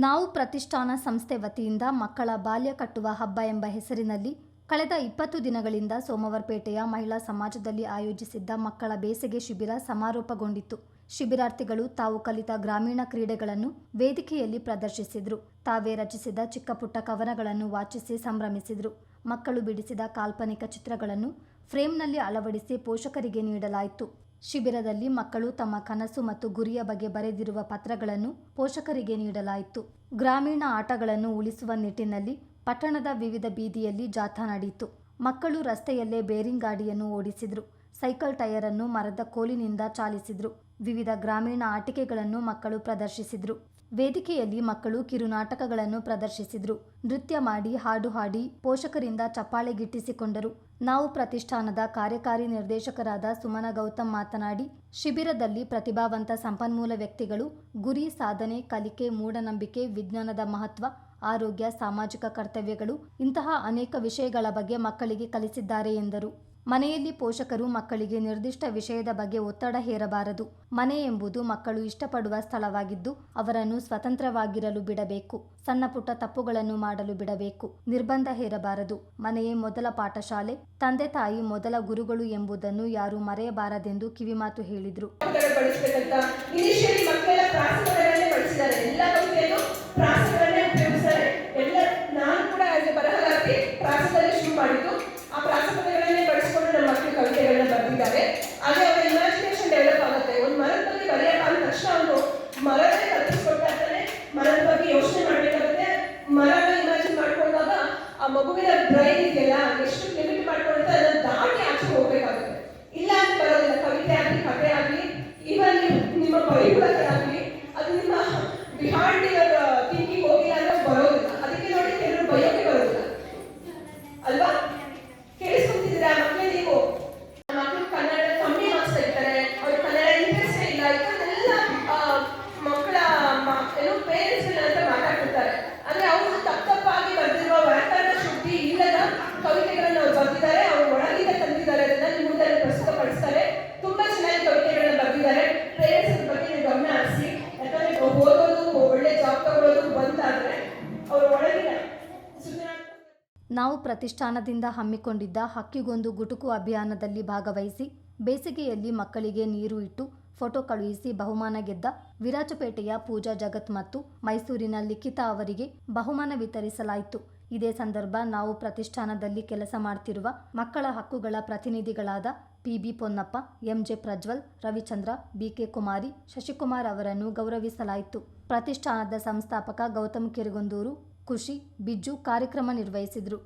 ನಾವು ಪ್ರತಿಷ್ಠಾನ ಸಂಸ್ಥೆ ವತಿಯಿಂದ ಮಕ್ಕಳ ಬಾಲ್ಯ ಕಟ್ಟುವ ಹಬ್ಬ ಎಂಬ ಹೆಸರಿನಲ್ಲಿ ಕಳೆದ 20 ದಿನಗಳಿಂದ ಸೋಮವಾರಪೇಟೆಯ ಮಹಿಳಾ ಸಮಾಜದಲ್ಲಿ ಆಯೋಜಿಸಿದ್ದ ಮಕ್ಕಳ ಬೇಸಿಗೆ ಶಿಬಿರ ಸಮಾರೋಪಗೊಂಡಿತು. ಶಿಬಿರಾರ್ಥಿಗಳು ತಾವು ಕಲಿತ ಗ್ರಾಮೀಣ ಕ್ರೀಡೆಗಳನ್ನು ವೇದಿಕೆಯಲ್ಲಿ ಪ್ರದರ್ಶಿಸಿದರು. ತಾವೇ ರಚಿಸಿದ ಚಿಕ್ಕ ಪುಟ್ಟ ಕವನಗಳನ್ನು ವಾಚಿಸಿ ಸಂಭ್ರಮಿಸಿದರು. ಮಕ್ಕಳು ಬಿಡಿಸಿದ ಕಾಲ್ಪನಿಕ ಚಿತ್ರಗಳನ್ನು ಫ್ರೇಮ್ನಲ್ಲಿ ಅಳವಡಿಸಿ ಪೋಷಕರಿಗೆ ನೀಡಲಾಯಿತು. ಶಿಬಿರದಲ್ಲಿ ಮಕ್ಕಳು ತಮ್ಮ ಕನಸು ಮತ್ತು ಗುರಿಯ ಬಗ್ಗೆ ಬರೆದಿರುವ ಪತ್ರಗಳನ್ನು ಪೋಷಕರಿಗೆ ನೀಡಲಾಯಿತು. ಗ್ರಾಮೀಣ ಆಟಗಳನ್ನು ಉಳಿಸುವ ನಿಟ್ಟಿನಲ್ಲಿ ಪಟ್ಟಣದ ವಿವಿಧ ಬೀದಿಯಲ್ಲಿ ಜಾಥಾ ನಡೆಯಿತು. ಮಕ್ಕಳು ರಸ್ತೆಯಲ್ಲೇ ಬೇರಿಂಗ್ ಗಾಡಿಯನ್ನು ಓಡಿಸಿದರು. ಸೈಕಲ್ ಟೈರ್ ಅನ್ನು ಮರದ ಕೋಲಿನಿಂದ ಚಾಲಿಸಿದರು. ವಿವಿಧ ಗ್ರಾಮೀಣ ಆಟಿಕೆಗಳನ್ನು ಮಕ್ಕಳು ಪ್ರದರ್ಶಿಸಿದರು. ವೇದಿಕೆಯಲ್ಲಿ ಮಕ್ಕಳು ಕಿರುನಾಟಕಗಳನ್ನು ಪ್ರದರ್ಶಿಸಿದರು. ನೃತ್ಯ ಮಾಡಿ, ಹಾಡು ಹಾಡಿ ಪೋಷಕರಿಂದ ಚಪ್ಪಾಳೆ ಗಿಟ್ಟಿಸಿಕೊಂಡರು. ನಾವು ಪ್ರತಿಷ್ಠಾನದ ಕಾರ್ಯಕಾರಿ ನಿರ್ದೇಶಕರಾದ ಸುಮನ ಗೌತಮ್ ಮಾತನಾಡಿ, ಶಿಬಿರದಲ್ಲಿ ಪ್ರತಿಭಾವಂತ ಸಂಪನ್ಮೂಲ ವ್ಯಕ್ತಿಗಳು ಗುರಿ, ಸಾಧನೆ, ಕಲಿಕೆ, ಮೂಢನಂಬಿಕೆ, ವಿಜ್ಞಾನದ ಮಹತ್ವ, ಆರೋಗ್ಯ, ಸಾಮಾಜಿಕ ಕರ್ತವ್ಯಗಳು ಇಂತಹ ಅನೇಕ ವಿಷಯಗಳ ಬಗ್ಗೆ ಮಕ್ಕಳಿಗೆ ಕಲಿಸಿದ್ದಾರೆ ಎಂದರು. ಮನೆಯಲ್ಲಿ ಪೋಷಕರು ಮಕ್ಕಳಿಗೆ ನಿರ್ದಿಷ್ಟ ವಿಷಯದ ಬಗ್ಗೆ ಒತ್ತಡ ಹೇರಬಾರದು. ಮನೆ ಎಂಬುದು ಮಕ್ಕಳು ಇಷ್ಟಪಡುವ ಸ್ಥಳವಾಗಿದ್ದು ಅವರನ್ನು ಸ್ವತಂತ್ರವಾಗಿರಲು ಬಿಡಬೇಕು. ಸಣ್ಣ ಪುಟ್ಟ ತಪ್ಪುಗಳನ್ನು ಮಾಡಲು ಬಿಡಬೇಕು. ನಿರ್ಬಂಧ ಹೇರಬಾರದು. ಮನೆಯೇ ಮೊದಲ ಪಾಠಶಾಲೆ, ತಂದೆ ತಾಯಿ ಮೊದಲ ಗುರುಗಳು ಎಂಬುದನ್ನು ಯಾರೂ ಮರೆಯಬಾರದೆಂದು ಕಿವಿಮಾತು ಹೇಳಿದರು. ಅದೇ ಅವರ ಇಮ್ಯಾಜಿನೇಷನ್ ಡೆವಲಪ್ ಆಗುತ್ತೆ. ಒಂದು ಮರದ ಬಗ್ಗೆ ಬರೆಯಪ್ಪ ಅಂದ ತಕ್ಷಣ ಅವನು ಮರನೇ ಕಲ್ಪಿಸ್ಕೊಡ್ತಾನೆ, ಮರದ ಬಗ್ಗೆ ಯೋಚನೆ ಮಾಡಬೇಕಾಗುತ್ತೆ. ಮರನ ಇಮ್ಯಾಜಿನ್ ಮಾಡ್ಕೊಂಡಾಗ ಆ ಮಗುವಿನ ಬ್ರೈನ್ ಇದೆಯಲ್ಲ ಎಷ್ಟು ಲಿಮಿಟ್ ಮಾಡ್ಕೊಳುತ್ತೆ, ಅದನ್ನು ದಾಟಿ ಆಚೆ ಹೋಗ್ಬೇಕಾಗುತ್ತೆ. ಇಲ್ಲ ಅಂತ ಬರೋದಿಲ್ಲ. ಕವಿತೆ ಆಗಲಿ, ಕಥೆ ಆಗಲಿ, ಇವನ್ ನಿಮ್ಮ ಬೈಬಲ್ ಆಗಲಿ, ಅದು ನಿಮ್ಮ ಬಿಹಾಂಡ್ ಯುವರ್ ಥಿಂಕಿಂಗ್ ಹೋಗಿಲ್ಲ ಅಂದ್ರೆ ಬರೋದಿಲ್ಲ. ಅದಕ್ಕೆ ನೋಡಿ ಕೆಲವರು ಬಯೋಕೆ ಬರೋದಿಲ್ಲ ಅಲ್ವಾ? ಕೇಳಿಸ್ಕೊಂತಿದ್ದೀರಾ ಮಕ್ಕಳೇ? ನೀವು ಕವಿತೆಗಳನ್ನು ಅವರು ಬರೆದಿದ್ದಾರೆ. ಅವರು ಒಳಗಿಂದ ತಂದಿದ್ದಾರೆ. ಅದನ್ನ ನಿಮ್ಮ ಮುಂದೆ ಪ್ರಸ್ತುತಪಡಿಸ್ತಾರೆ. ತುಂಬಾ ಚೆನ್ನಾಗಿ ಕವಿತೆಗಳನ್ನ ಬರೆದಿದ್ದಾರೆ. ಪೇರೆಂಟ್ಸ್ ಬಗ್ಗೆ ನೀವು ಗಮನ ಹರಿಸಿ. ಯಾಕಂದ್ರೆ ಓದೋದು, ಒಳ್ಳೆ ಜಾಬ್ ತಗೊಳ್ಳೋದು ಬಂದಾದ್ರೆ ಅವರು ಒಳಗಿನ ನಾವು ಪ್ರತಿಷ್ಠಾನದಿಂದ ಹಮ್ಮಿಕೊಂಡಿದ್ದ ಹಕ್ಕಿಗೊಂದು ಗುಟುಕು ಅಭಿಯಾನದಲ್ಲಿ ಭಾಗವಹಿಸಿ ಬೇಸಿಗೆಯಲ್ಲಿ ಮಕ್ಕಳಿಗೆ ನೀರು ಇಟ್ಟು ಫೋಟೋ ಕಳುಹಿಸಿ ಬಹುಮಾನ ಗೆದ್ದ ವಿರಾಜಪೇಟೆಯ ಪೂಜಾ ಜಗತ್ ಮತ್ತು ಮೈಸೂರಿನ ಲಿಖಿತಾ ಅವರಿಗೆ ಬಹುಮಾನ ವಿತರಿಸಲಾಯಿತು. ಇದೇ ಸಂದರ್ಭ ನಾವು ಪ್ರತಿಷ್ಠಾನದಲ್ಲಿ ಕೆಲಸ ಮಾಡ್ತಿರುವ ಮಕ್ಕಳ ಹಕ್ಕುಗಳ ಪ್ರತಿನಿಧಿಗಳಾದ ಪಿ.ಬಿ. ಪೊನ್ನಪ್ಪ, ಎಂ.ಜೆ. ಪ್ರಜ್ವಲ್, ರವಿಚಂದ್ರ, ಬಿ.ಕೆ. ಕುಮಾರಿ, ಶಶಿಕುಮಾರ್ ಅವರನ್ನು ಗೌರವಿಸಲಾಯಿತು. ಪ್ರತಿಷ್ಠಾನದ ಸಂಸ್ಥಾಪಕ ಗೌತಮ್ ಕಿರಗುಂದೂರು, ಖುಷಿ, ಬಿಜ್ಜು ಕಾರ್ಯಕ್ರಮ ನಿರ್ವಹಿಸಿದರು.